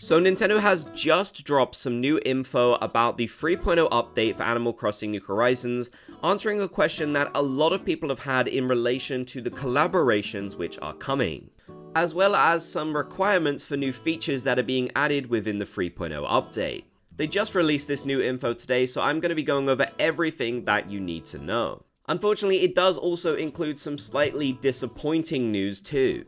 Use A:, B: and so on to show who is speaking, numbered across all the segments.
A: So Nintendo has just dropped some new info about the 3.0 update for Animal Crossing New Horizons, answering a question that a lot of people have had in relation to the collaborations which are coming, as well as some requirements for new features that are being added within the 3.0 update. They just released this new info today, so I'm going to be going over everything that you need to know. Unfortunately, it does also include some slightly disappointing news too.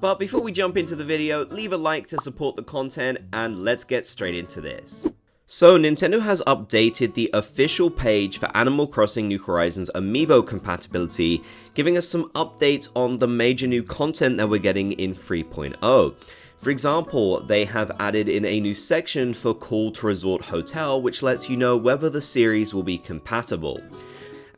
A: But before we jump into the video, leave a like to support the content, and let's get straight into this. So Nintendo has updated the official page for Animal Crossing New Horizons Amiibo compatibility, giving us some updates on the major new content that we're getting in 3.0. For example, they have added in a new section for Call to Resort Hotel, which lets you know whether the series will be compatible.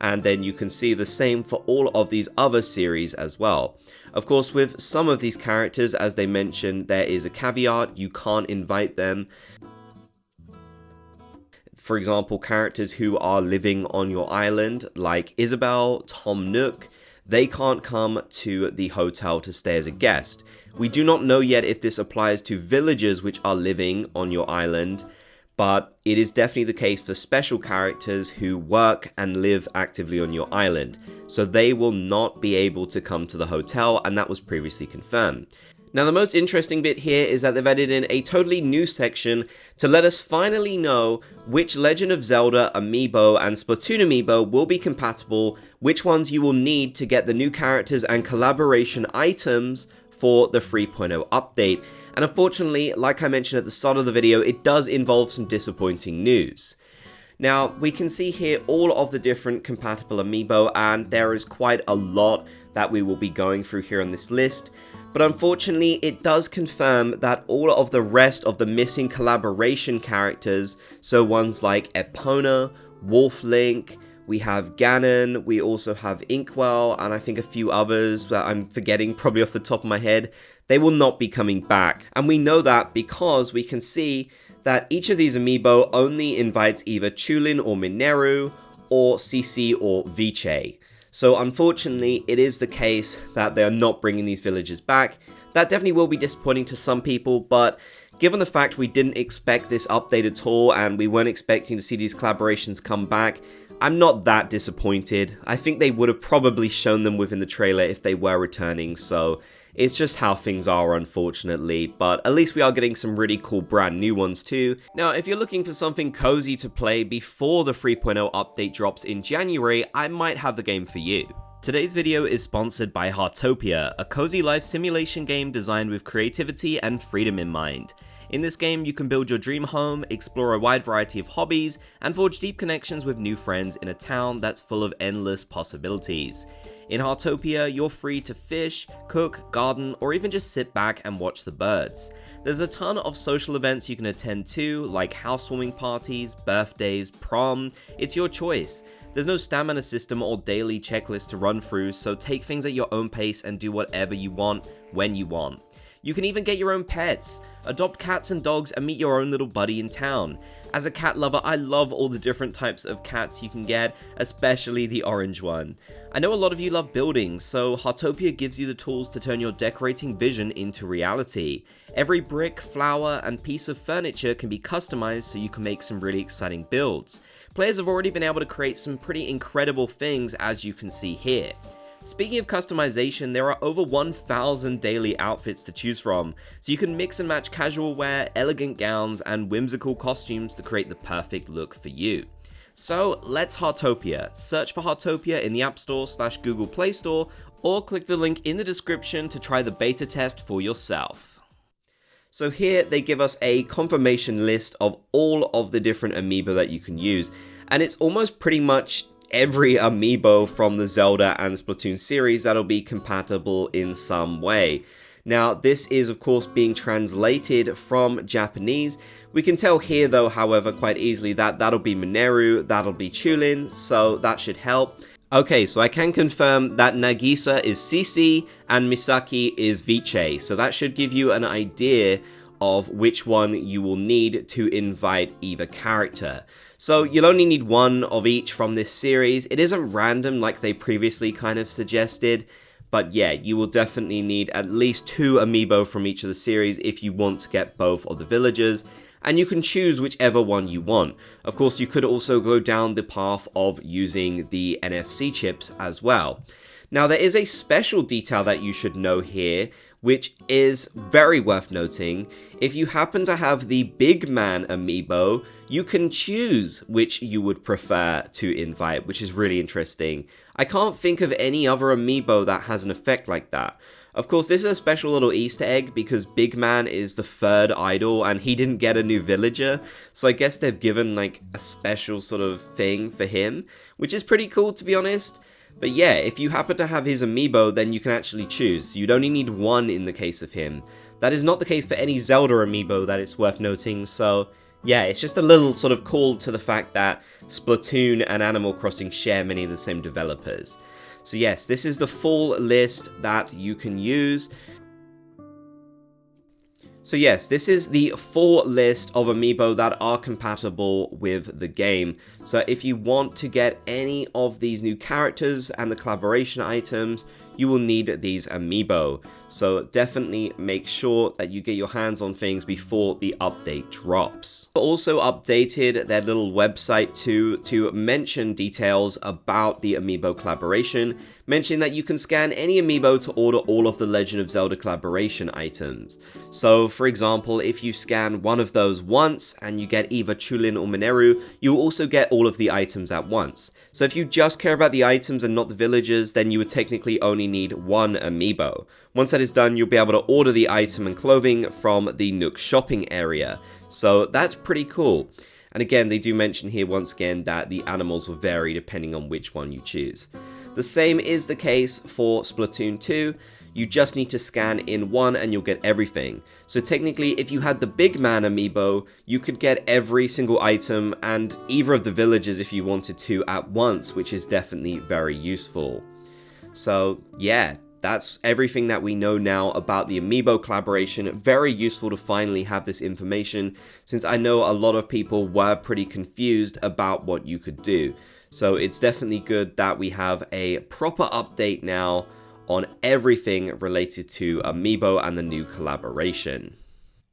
A: And then you can see the same for all of these other series as well. Of course, with some of these characters, as they mentioned, there is a caveat: you can't invite them. For example, characters who are living on your island, like Isabelle, Tom Nook, they can't come to the hotel to stay as a guest. We do not know yet if this applies to villagers which are living on your island, but it is definitely the case for special characters who work and live actively on your island, so they will not be able to come to the hotel, and that was previously confirmed. Now, the most interesting bit here is that they've added in a totally new section to let us finally know which Legend of Zelda Amiibo and Splatoon Amiibo will be compatible, which ones you will need to get the new characters and collaboration items for the 3.0 update. And unfortunately, like I mentioned at the start of the video, it does involve some disappointing news. Now, we can see here all of the different compatible Amiibo, and there is quite a lot that we will be going through here on this list. But unfortunately, it does confirm that all of the rest of the missing collaboration characters, so ones like Epona, Wolf Link, we have Ganon, we also have Inkwell, and I think a few others that I'm forgetting probably off the top of my head, they will not be coming back. And we know that because we can see that each of these Amiibo only invites either Chulin or Mineru, or CC or Viche. So unfortunately, it is the case that they are not bringing these villagers back. That definitely will be disappointing to some people, but given the fact we didn't expect this update at all, and we weren't expecting to see these collaborations come back, I'm not that disappointed. I think they would have probably shown them within the trailer if they were returning, so it's just how things are, unfortunately, but at least we are getting some really cool brand new ones too. Now, if you're looking for something cozy to play before the 3.0 update drops in January, I might have the game for you. Today's video is sponsored by Heartopia, a cozy life simulation game designed with creativity and freedom in mind. In this game, you can build your dream home, explore a wide variety of hobbies, and forge deep connections with new friends in a town that's full of endless possibilities. In Heartopia, you're free to fish, cook, garden, or even just sit back and watch the birds. There's a ton of social events you can attend to, like housewarming parties, birthdays, prom. It's your choice. There's no stamina system or daily checklist to run through, so take things at your own pace and do whatever you want, when you want. You can even get your own pets, adopt cats and dogs, and meet your own little buddy in town. As a cat lover, I love all the different types of cats you can get, especially the orange one. I know a lot of you love building, so Heartopia gives you the tools to turn your decorating vision into reality. Every brick, flower, and piece of furniture can be customized so you can make some really exciting builds. Players have already been able to create some pretty incredible things, as you can see here. Speaking of customization, there are over 1,000 daily outfits to choose from, so you can mix and match casual wear, elegant gowns, and whimsical costumes to create the perfect look for you. So let's Heartopia. Search for Heartopia in the App Store / Google Play Store, or click the link in the description to try the beta test for yourself. So here they give us a confirmation list of all of the different Amiibo that you can use, and it's almost pretty much every Amiibo from the Zelda and Splatoon series that'll be compatible in some way. Now, this is of course being translated from Japanese. We can tell here though, however, quite easily that that'll be Mineru, that'll be Chulin, so that should help. Okay, so I can confirm that Nagisa is CC and Misaki is Viche, so that should give you an idea of which one you will need to invite either character. So you'll only need one of each from this series. It isn't random like they previously kind of suggested, But yeah, you will definitely need at least 2 amiibo from each of the series if you want to get both of the villagers, and you can choose whichever one you want. Of course, you could also go down the path of using the NFC chips as well. Now, there is a special detail that you should know here, which is very worth noting. If you happen to have the Big Man amiibo, you can choose which you would prefer to invite, which is really interesting. I can't think of any other amiibo that has an effect like that. Of course, this is a special little Easter egg because Big Man is the 3rd idol and he didn't get a new villager, so I guess they've given like a special sort of thing for him, which is pretty cool to be honest. But yeah, if you happen to have his amiibo, then you can actually choose. You'd only need 1 in the case of him. That is not the case for any Zelda amiibo, that it's worth noting, so yeah, it's just a little sort of call to the fact that Splatoon and Animal Crossing share many of the same developers. So yes, this is the full list that you can use. So yes, this is the full list of amiibo that are compatible with the game. So if you want to get any of these new characters and the collaboration items, you will need these amiibo. So definitely make sure that you get your hands on things before the update drops. Also updated their little website to mention details about the amiibo collaboration, mentioning that you can scan any amiibo to order all of the Legend of Zelda collaboration items. So for example, if you scan one of those once and you get either Chulin or Mineru, you will also get all of the items at once. So if you just care about the items and not the villagers, then you would technically only need 1 amiibo. Once that is done, you'll be able to order the item and clothing from the Nook shopping area. So that's pretty cool. And again, they do mention here once again that the animals will vary depending on which one you choose. The same is the case for Splatoon 2. You just need to scan in 1 and you'll get everything. So technically, if you had the Big Man amiibo, you could get every single item and either of the villagers if you wanted to at once, which is definitely very useful. So yeah, that's everything that we know now about the Amiibo collaboration. Very useful to finally have this information, since I know a lot of people were pretty confused about what you could do. So it's definitely good that we have a proper update now on everything related to Amiibo and the new collaboration.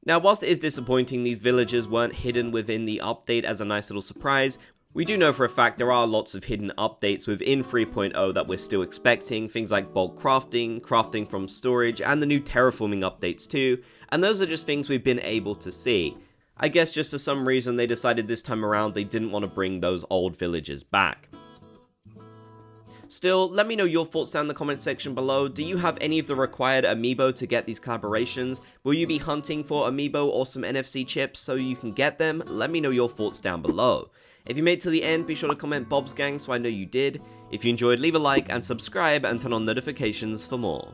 A: Now, whilst it is disappointing these villagers weren't hidden within the update as a nice little surprise, we do know for a fact there are lots of hidden updates within 3.0 that we're still expecting, things like bulk crafting, crafting from storage, and the new terraforming updates too, and those are just things we've been able to see. I guess just for some reason they decided this time around they didn't want to bring those old villagers back. Still, let me know your thoughts down in the comment section below. Do you have any of the required Amiibo to get these collaborations? Will you be hunting for Amiibo or some NFC chips so you can get them? Let me know your thoughts down below. If you made it to the end, be sure to comment Bob's Gang so I know you did. If you enjoyed, leave a like and subscribe and turn on notifications for more.